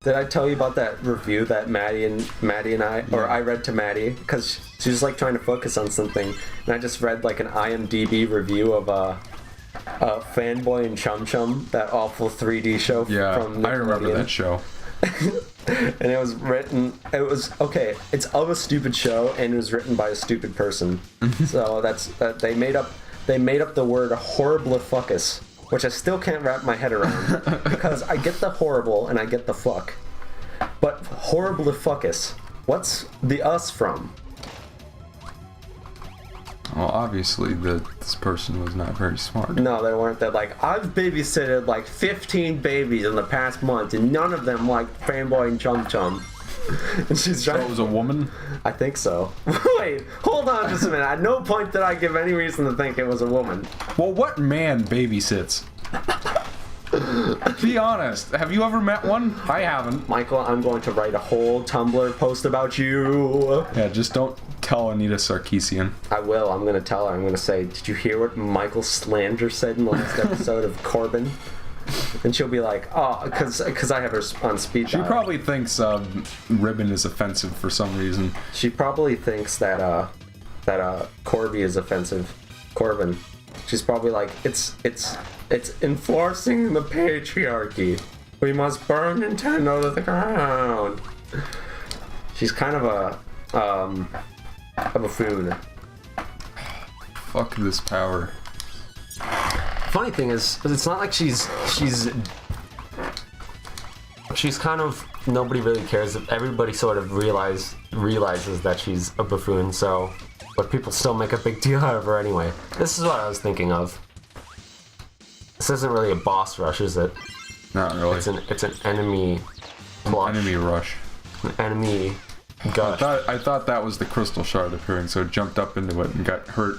Did I tell you about that review that Maddie and I, or I read to Maddie, because she was like trying to focus on something, and I just read like an IMDb review of Fanboy and Chum Chum, that awful 3D show from Nickelodeon. I remember that show. And it was okay, it's of a stupid show, and it was written by a stupid person. So they made up the word horriblifuckus, which I still can't wrap my head around, because I get the horrible and I get the fuck, but horriblifuckus, what's the us from? Well, obviously this person was not very smart. No, they weren't. That like, I've babysitted like 15 babies in the past month, and none of them like Fanboy and Chum Chum. And she's trying. So it was a woman? I think so. Wait, hold on just a minute. At no point did I give any reason to think it was a woman. Well, what man babysits? Be honest. Have you ever met one? I haven't. Michael, I'm going to write a whole Tumblr post about you. Yeah, just don't tell Anita Sarkeesian. I will. I'm going to tell her. I'm going to say, did you hear what Michael Slander said in the last episode of Corbin? And she'll be like, oh, because I have her on speed dial. She probably thinks ribbon is offensive for some reason. She probably thinks that Kirby is offensive. Corbin. She's probably like, it's enforcing the patriarchy. We must burn Nintendo to the ground. She's kind of a buffoon. Fuck this power. Funny thing is, it's not like she's kind of, nobody really cares. Everybody sort of realizes that she's a buffoon, so, but people still make a big deal out of her anyway. This is what I was thinking of. This isn't really a boss rush, is it? Not really. It's an enemy plush. An enemy rush. An enemy gush. I thought that was the crystal shard appearing, so it jumped up into it and got hurt.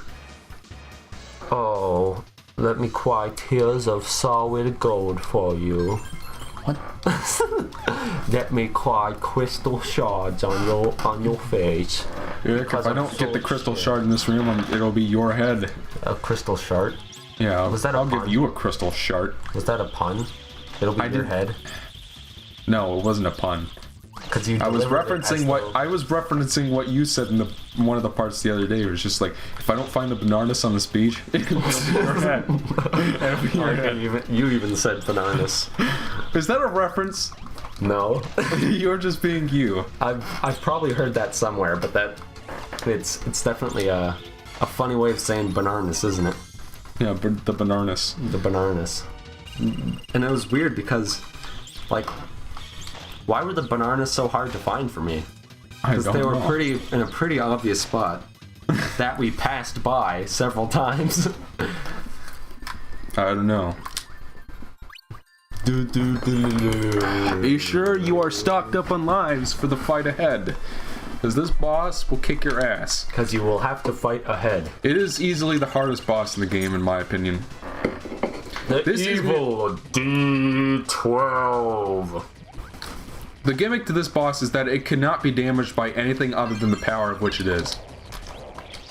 Oh, let me cry tears of solid gold for you. What? Let me cry crystal shards on your face. Eric, if I don't get the crystal shard in this room, it'll be your head. A crystal shard? Yeah, Was that a I'll pun? give you a crystal shard. Was that a pun? It'll be your head. No, it wasn't a pun. I was referencing what you said in one of the parts the other day. It was just like, if I don't find the bananas on this beach, it'll be your head. It'll be your head. You even said bananas. Is that a reference? No. You're just being you. I've probably heard that somewhere, but it's definitely a funny way of saying bananas, isn't it? Yeah, the bananas. The bananas. And it was weird because, like, why were the bananas so hard to find for me? Because they were in a pretty obvious spot that we passed by several times. I don't know. Be sure you are stocked up on lives for the fight ahead, because this boss will kick your ass. Because you will have to fight ahead. It is easily the hardest boss in the game, in my opinion. This evil D12. The gimmick to this boss is that it cannot be damaged by anything other than the power of which it is.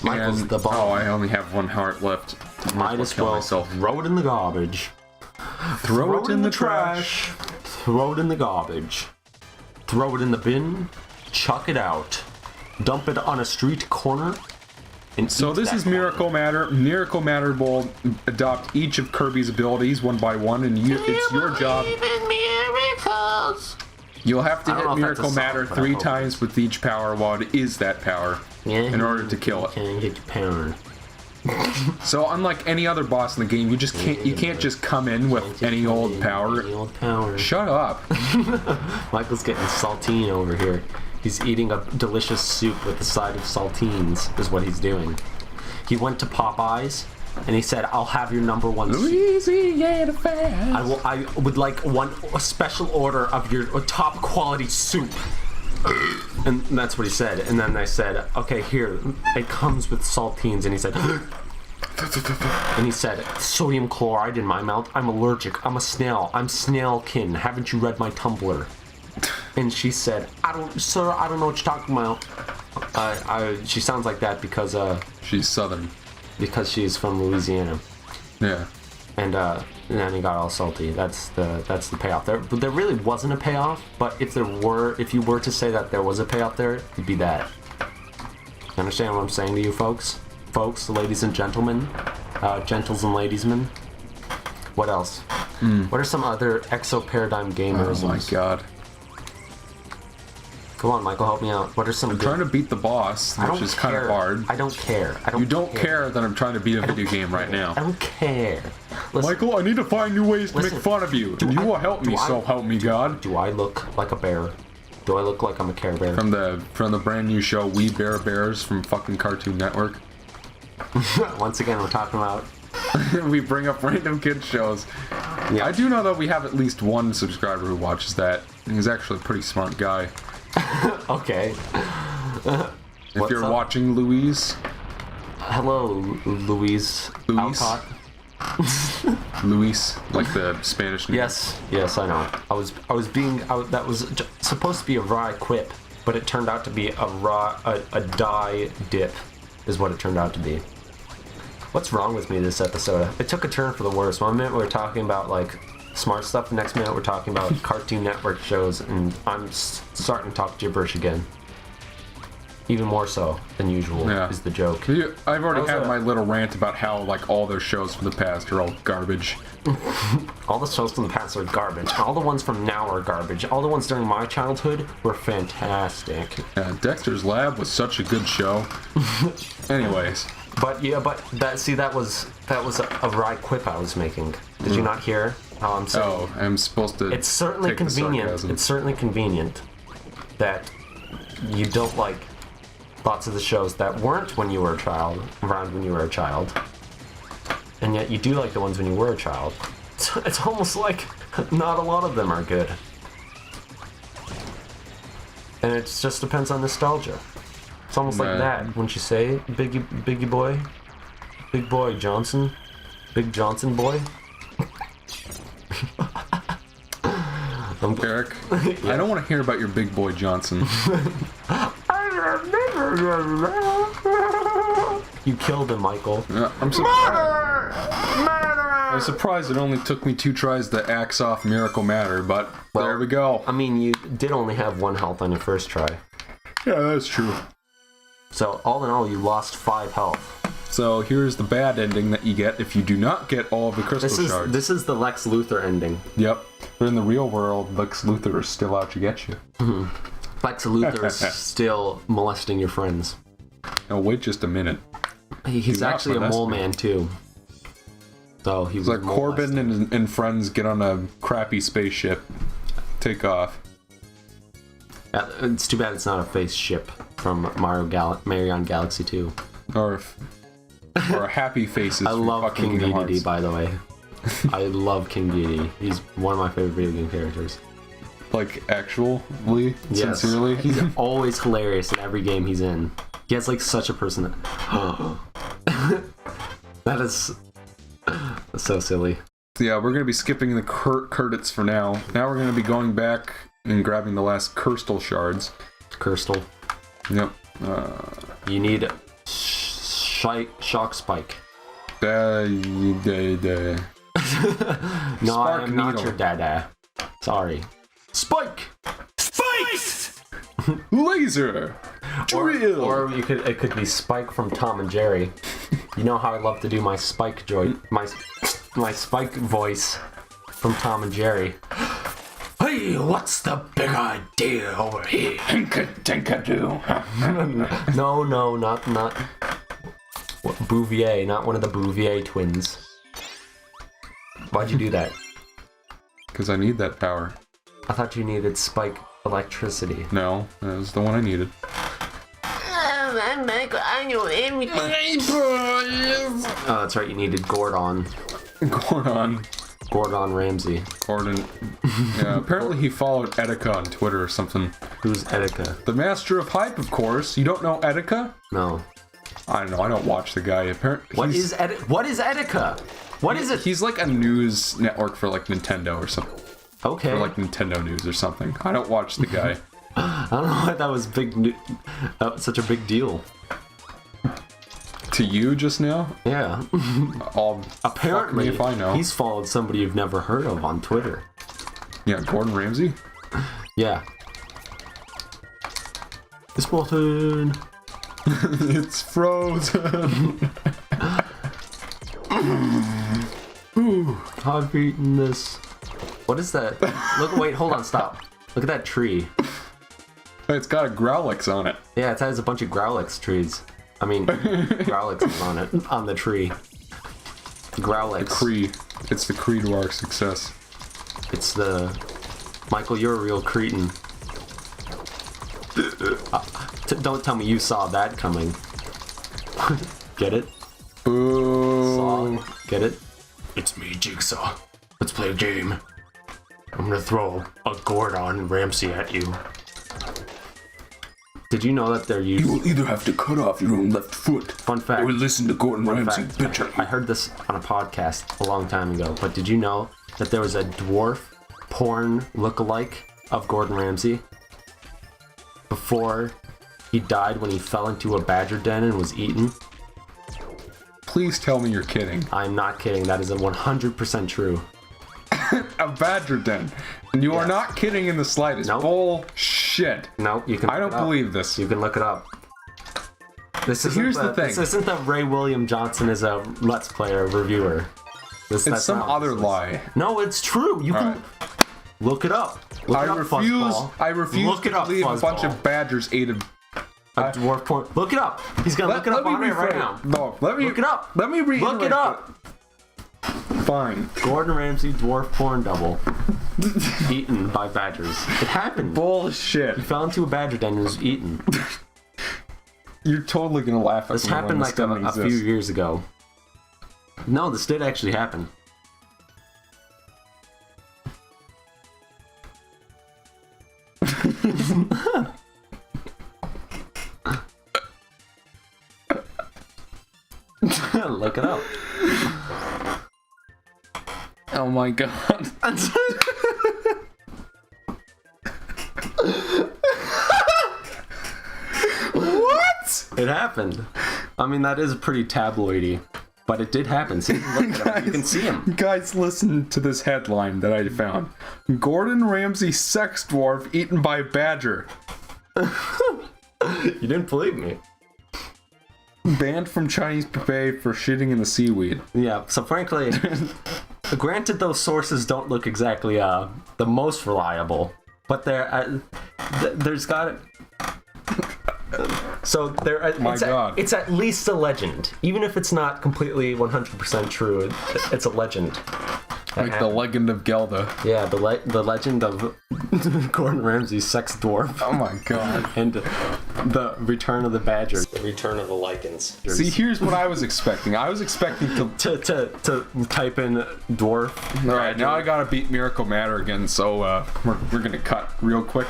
Michael's the bomb. Oh, I only have one heart left. Might as well throw it in the garbage. Throw it in the trash. Throw it in the garbage. Throw it in the bin. Chuck it out. Dump it on a street corner. And so this is Miracle Matter. Miracle Matter will adopt each of Kirby's abilities one by one, and it's your job. Miracles. You'll have to hit Miracle Matter 3 times with each power while it is that power in order to kill it. Can't get your power. So unlike any other boss in the game, you can't just come in with any old power. Shut up. Michael's getting saltine over here. He's eating a delicious soup with a side of saltines, is what he's doing. He went to Popeyes, and he said, I'll have your number one Louisiana fans. I would like a special order of your top quality soup. And that's what he said. And then I said, okay, here, it comes with saltines. And he said, sodium chloride in my mouth. I'm allergic. I'm a snail. I'm snailkin. Haven't you read my Tumblr? And she said, sir, I don't know what you're talking about. She sounds like that because, she's Southern. Because she's from Louisiana. Yeah. And, And then he got all salty. That's the payoff. There really wasn't a payoff, but if you were to say that there was a payoff there, it'd be that. You understand what I'm saying to you, folks? Folks, ladies and gentlemen, gentles and ladiesmen. What else? What are some other exo-paradigm gamers? Oh my god. Come on, Michael, help me out. What are some? I'm trying to beat the boss, which is kind of hard. I don't care. You don't care that I'm trying to beat a video game right now. I don't care. Listen, Michael, I need to find new ways to make fun of you. And you will help me, so help me God. Do I look like a bear? Do I look like I'm a Care Bear? From the brand new show We Bear Bears from fucking Cartoon Network. Once again, we're talking about... We bring up random kids shows. Yeah. I do know that we have at least one subscriber who watches that. And he's actually a pretty smart guy. Okay. If you're watching, Louise. Hello, Louise. Alcott. Luis, like the Spanish name. Yes, I know. That was supposed to be a raw quip, but it turned out to be a die dip, is what it turned out to be. What's wrong with me this episode? It took a turn for the worse. One minute we're talking about like smart stuff, the next minute we're talking about Cartoon Network shows, and I'm starting to talk gibberish again. Even more so than usual is the joke. I've already had my little rant about how like all those shows from the past are all garbage. All the shows from the past are garbage. All the ones from now are garbage. All the ones during my childhood were fantastic. Yeah, Dexter's Lab was such a good show. Anyways. But that was a wry quip I was making. Did you not hear how I'm saying? Oh, I'm supposed to. It's certainly convenient. It's certainly convenient that you don't like lots of the shows that weren't when you were a child, around when you were a child, and yet you do like the ones when you were a child. It's almost like not a lot of them are good, and it just depends on nostalgia. It's almost like that, wouldn't you say, Big Boy Johnson, Big Johnson boy? Eric, yes. I don't want to hear about your Big Boy Johnson. You killed him, Michael. I'm surprised. I'm surprised it only took me 2 tries to axe off Miracle Matter, but there we go. I mean, you did only have 1 health on your first try. Yeah, that's true. So, all in all, you lost 5 health. So, here's the bad ending that you get if you do not get all of the crystal shards. This is the Lex Luthor ending. Yep. But in the real world, Lex Luthor is still out to get you. Mm-hmm. Lex Luthor is still molesting your friends. Oh, wait just a minute. He's actually a mole man, too. So, he was like Corbin and friends get on a crappy spaceship. Take off. Yeah, it's too bad it's not a face ship from Mario on Galaxy 2. Or a Happy Faces. I love King Dedede, by the way. I love King Dedede. He's one of my favorite video game characters. Like, actually? Yes. Sincerely? He's always hilarious in every game he's in. He has, like, such a person that is so silly. Yeah, we're going to be skipping the credits for now. Now we're going to be going back and grabbing the last crystal shards. Crystal. Yep. You need shock spike. No, I am not your dada. Sorry. Spike! Spikes! Laser! Drill! Or it could be Spike from Tom and Jerry. You know how I love to do my Spike my Spike voice from Tom and Jerry. Hey, what's the big idea over here? Tinka-tinka-doo. No, not Bouvier, not one of the Bouvier twins. Why'd you do that? Because I need that power. I thought you needed Spike electricity. No, that was the one I needed. Oh, that's right, you needed Gordon. Gordon Ramsay. Gordon. Yeah, apparently he followed Etika on Twitter or something. Who's Etika? The master of hype, of course. You don't know Etika? No. I don't know. I don't watch the guy. Apparently, What is Etika? What is it? He's like a news network for like Nintendo or something. Okay. Or like Nintendo News or something. I don't watch the guy. I don't know why that was such a big deal. To you just now? Yeah. Apparently, if I know. He's followed somebody you've never heard of on Twitter. Yeah, Gordon Ramsay? Yeah. It's button. It's frozen. I've eaten this. What is that? Look, wait, hold on, stop. Look at that tree. It's got a Growlix on it. Yeah, it has a bunch of Growlix trees. I mean, Growlix is on it, on the tree. Growlix. It's the key to our success. It's the... Michael, you're a real cretin. Don't tell me you saw that coming. Get it? Boo. Saw. Get it? It's me, Jigsaw. Let's play a game. I'm gonna throw a Gordon Ramsay at you. Did you know that they're used... You will either have to cut off your own left foot, Fun fact. or listen to Gordon Ramsay bitch at I you. heard this on a podcast a long time ago, but did you know that there was a dwarf porn lookalike of Gordon Ramsay before he died when he fell into a badger den and was eaten? Please tell me you're kidding. I'm not kidding. That is 100% true. A badger den. And you are not kidding in the slightest. Nope. Bullshit. No, you can. I don't believe this. You can look it up. Here's the thing. This isn't the Ray William Johnson as a Let's Player reviewer. It's some other lie. No, it's true. You can look it up. I refuse Look it to up, believe a bunch fuzzball. of badgers ate a dwarf porn. Look it up. He's gonna look it up on it right now. No, let me Look it up. Let me read. Look it up. Fine. Gordon Ramsay dwarf porn double eaten by badgers. It happened. Bullshit. He fell into a badger den and was eaten. You're totally gonna laugh at This me when happened like doesn't a few exist. years ago. No, this did actually happen. Look it up. Oh my god. What? It happened. I mean, that is pretty tabloidy, but it did happen. See, look it up. You can see him. Guys, listen to this headline that I found. Gordon Ramsay sex dwarf eaten by badger. You didn't believe me. Banned from Chinese buffet for shitting in the seaweed. Yeah, so frankly, granted those sources don't look exactly the most reliable, but there's got it. So it's at least a legend. Even if it's not completely 100% true, it's a legend. Like the legend of Gelda. Yeah, the legend of Gordon Ramsay's sex dwarf. Oh my god. And the return of the badger. The return of the lichens. See, here's what I was expecting. I was expecting to type in dwarf. Alright, now I gotta beat Miracle Matter again, so we're gonna cut real quick.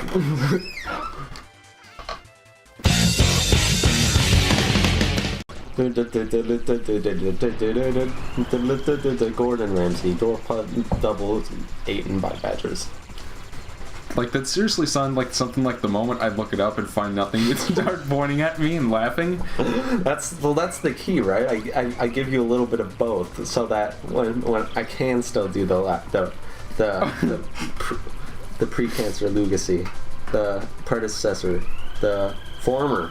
Gordon Ramsay, dwarf double eaten by badgers. Like, that seriously sounded like something like the moment I look it up and find nothing, you'd start pointing at me and laughing. That's the key, right? I give you a little bit of both, so that when I can still do the pre-cancer lunacy, the predecessor, the former.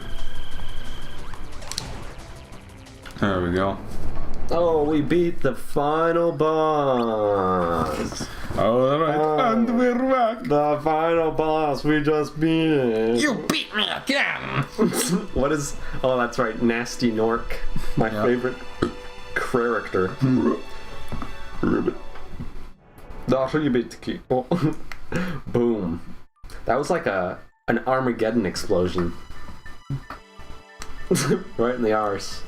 There we go. Oh, we beat the final boss. Alright, and we're back. The final boss, we just beat it. You beat me again! What is... Oh, that's right, Nasty Nork. My favorite character. Ribbit. That's how you beat the key. Oh. Boom. That was like an Armageddon explosion. Right in the arse.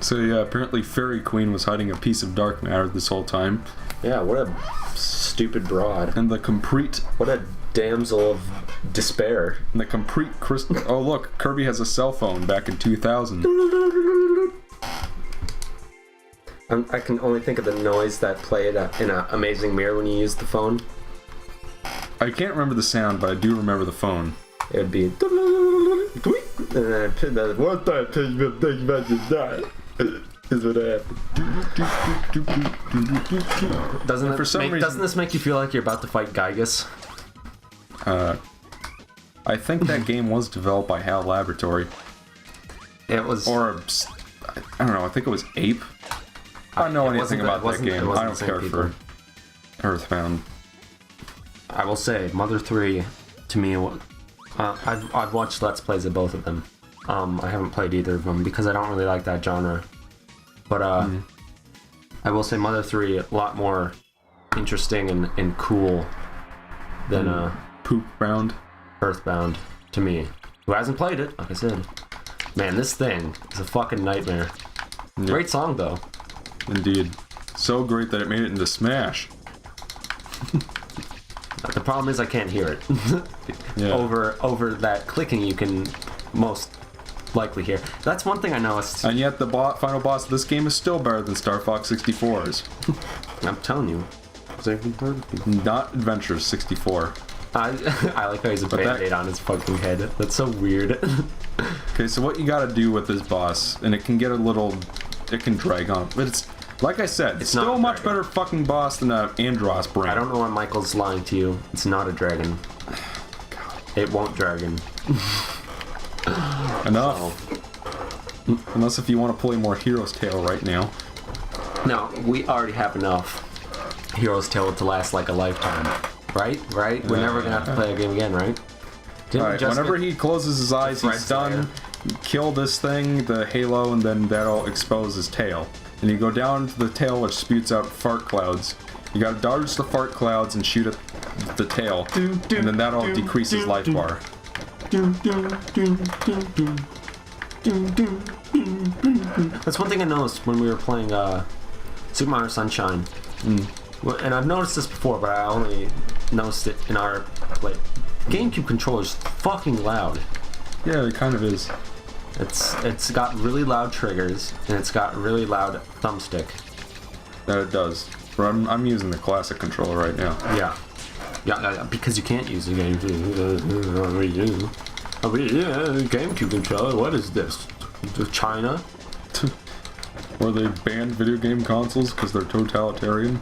So yeah, apparently Fairy Queen was hiding a piece of dark matter this whole time. Yeah, what a stupid broad. And the complete... What a damsel of despair. And the complete crystal... Oh look, Kirby has a cell phone back in 2000. I can only think of the noise that played in an Amazing Mirror when you used the phone. I can't remember the sound, but I do remember the phone. It would be... And then I pinned that. What that thing about to die? Is what happened. Doesn't this make you feel like you're about to fight Gygus? I think that game was developed by HAL Laboratory. It was... Or, I don't know, I think it was Ape. I don't know anything about that game. I don't care for Earthbound. I will say, Mother 3, to me, I've watched Let's Plays of both of them. I haven't played either of them because I don't really like that genre. But I will say Mother 3 a lot more interesting and cool than Poop-bound. Earthbound to me. Who hasn't played it, like I said. Man, this thing is a fucking nightmare. Yep. Great song though. Indeed. So great that it made it into Smash. The problem is I can't hear it. Yeah. Over that clicking you can most likely hear. That's one thing I noticed. And yet the final boss of this game is still better than Star Fox 64's. I'm telling you. Not Adventures 64. I like how he's a band-aid on his fucking head. That's so weird. Okay, so what you gotta do with this boss, and it can get a little... It can drag on. But it's... Like I said, it's still a much better fucking boss than an Andros brain. I don't know why Michael's lying to you. It's not a dragon. God. It won't dragon. Enough. So. Unless if you want to play more Hero's Tale right now. No, we already have enough Hero's Tale to last like a lifetime. Right? We're never gonna have to play a game again, right? Alright, whenever he closes his eyes, he's done. Kill this thing, the halo, and then that'll expose his tail. And you go down to the tail, which spewts out fart clouds. You gotta dodge the fart clouds and shoot at the tail, and then that'll decrease his life bar. That's one thing I noticed when we were playing Super Mario Sunshine. And I've noticed this before, but I only noticed it in our play. GameCube controller's fucking loud. Yeah, it kind of is. It's got really loud triggers, and it's got really loud thumbstick. That it does. But I'm using the classic controller right now. Yeah, because you can't use the GameCube controller. What is this? China? Or they banned video game consoles because they're totalitarian.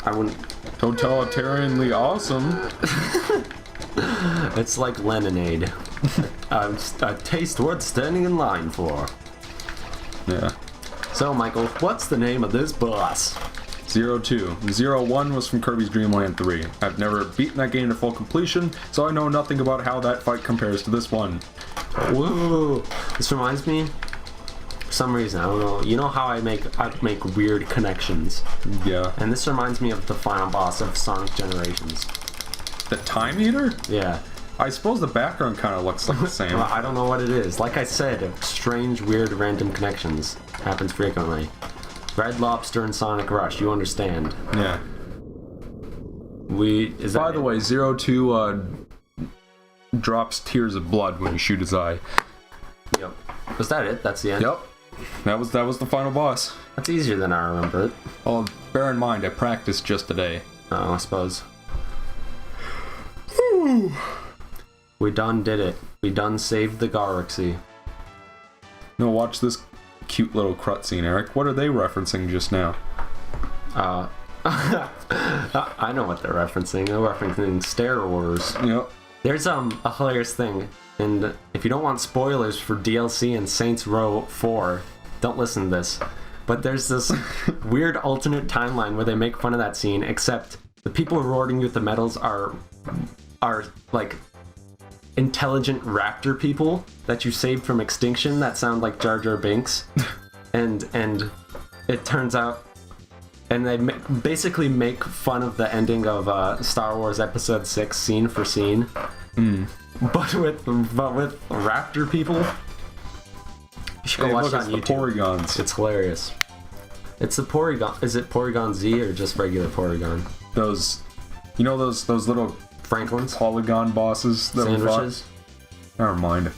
I wouldn't... Totalitarianly awesome. It's like Lemonade. A taste worth standing in line for. Yeah. So, Michael, what's the name of this boss? 02. 01 was from Kirby's Dream Land 3. I've never beaten that game to full completion, so I know nothing about how that fight compares to this one. Whoa! This reminds me, for some reason, I don't know. You know how I make weird connections. Yeah. And this reminds me of the final boss of Sonic Generations. The Time Eater? Yeah. I suppose the background kind of looks like the same. Well, I don't know what it is. Like I said, strange, weird, random connections happens frequently. Red Lobster and Sonic Rush, you understand. Yeah. By the way, 02 drops tears of blood when you shoot his eye. Yep. Was that it? That's the end? Yep. That was the final boss. That's easier than I remember it. Well, bear in mind, I practiced just today. Oh, I suppose. We done did it. We done saved the galaxy. No, watch this cute little cutscene, Eric. What are they referencing just now? I know what they're referencing. They're referencing Star Wars. Yep. There's a hilarious thing, and if you don't want spoilers for DLC and Saints Row 4, don't listen to this. But there's this weird alternate timeline where they make fun of that scene, except the people rewarding you with the medals are like intelligent raptor people that you saved from extinction that sound like Jar Jar Binks, and it turns out, and they basically make fun of the ending of Star Wars Episode 6 scene for scene, but with raptor people. You should go watch it on YouTube. The Porygons. It's hilarious. It's the Porygon. Is it Porygon Z or just regular Porygon? Those, you know, those little Franklins, polygon bosses that sandwiches. Never mind.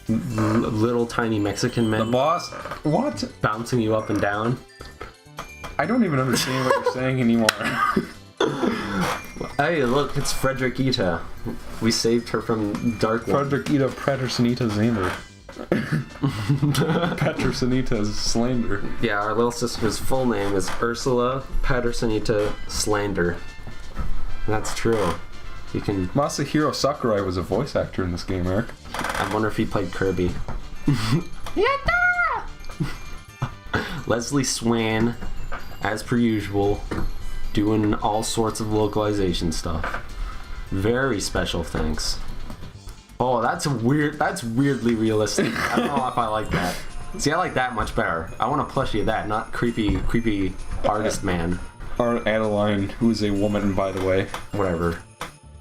Little tiny Mexican men. The boss. What? Bouncing you up and down. I don't even understand what you're saying anymore. Hey, look, it's Frederickita. We saved her from Dark One. Frederickita Pattersonita Zander. Pattersonita Slander. Yeah, our little sister's full name is Ursula Pattersonita Slander. That's true. You can. Masahiro Sakurai was a voice actor in this game, Eric. I wonder if he played Kirby. Leslie Swan, as per usual, doing all sorts of localization stuff. Very special thanks. Oh, that's weirdly realistic. I don't know if I like that. See, I like that much better. I want a plushie of that, not creepy artist man. Or Adeline, who is a woman, by the way. Whatever.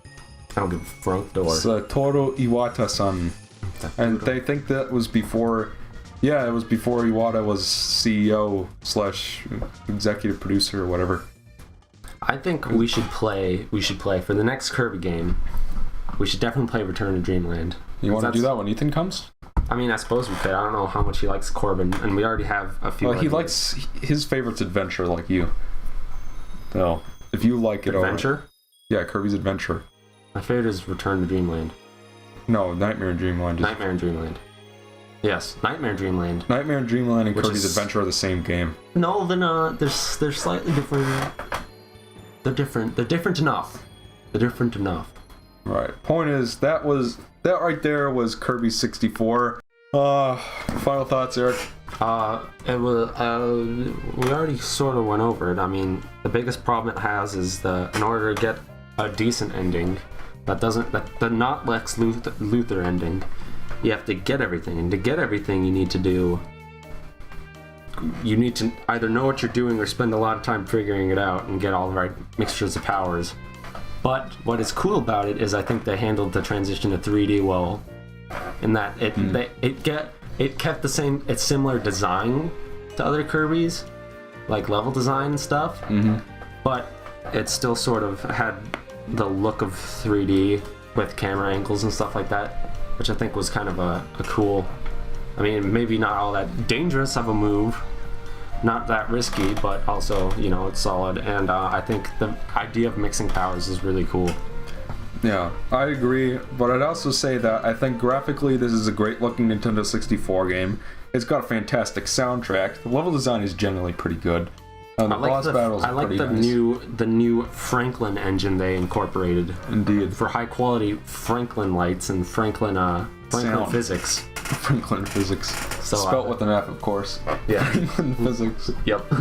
I don't give a front door. Satoru Iwata-san. And they think that was before... Yeah, it was before Iwata was CEO / executive producer or whatever. I think we should play for the next Kirby game. We should definitely play Return to Dreamland. You want to do that when Ethan comes? I mean, I suppose we could. I don't know how much he likes Corbin, and we already have a few. Well, he likes his favorite's Adventure, like you. So if you like it, Adventure. Yeah, Kirby's Adventure. My favorite is Return to Dreamland. No, Nightmare in Dreamland. Nightmare in Dreamland. Yes, Nightmare in Dreamland. Nightmare in Dreamland and Kirby's Adventure are the same game. No, they're not. They're slightly different. They're different. They're different enough. They're different enough. Right. Point is, that right there was Kirby 64. Final thoughts, Eric? It was. We already sort of went over it. I mean, the biggest problem it has is in order to get a decent ending, the not Lex Luthor ending, you have to get everything, and to get everything, you need to either know what you're doing or spend a lot of time figuring it out and get all the right mixtures of powers. But what is cool about it is I think they handled the transition to 3D well, in that it kept the same, it's similar design to other Kirby's, like level design and stuff, but it still sort of had the look of 3D with camera angles and stuff like that, which I think was kind of a cool, I mean, maybe not all that dangerous of a move, not that risky, but also, it's solid, and I think the idea of mixing powers is really cool. Yeah, I agree, but I'd also say that I think graphically this is a great looking Nintendo 64 game. It's got a fantastic soundtrack. The level design is generally pretty good. The boss battles are pretty nice. the new Franklin engine they incorporated. Indeed. For high quality Franklin lights and Franklin physics. Franklin physics. So, spelt with an F, of course. Yeah. Franklin physics. Yep.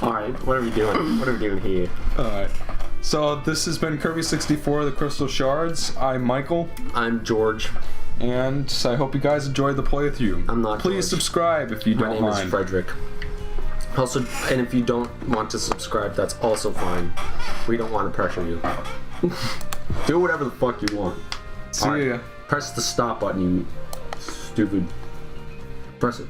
Alright, what are we doing? What are we doing here? Alright. So this has been Kirby 64, the Crystal Shards. I'm Michael. I'm George. And I hope you guys enjoyed the playthrough. I'm not Please George. Subscribe if you don't mind. My name is Frederick. Also, and if you don't want to subscribe, that's also fine. We don't want to pressure you. Do whatever the fuck you want. See ya. Press the stop button, you stupid. Press it.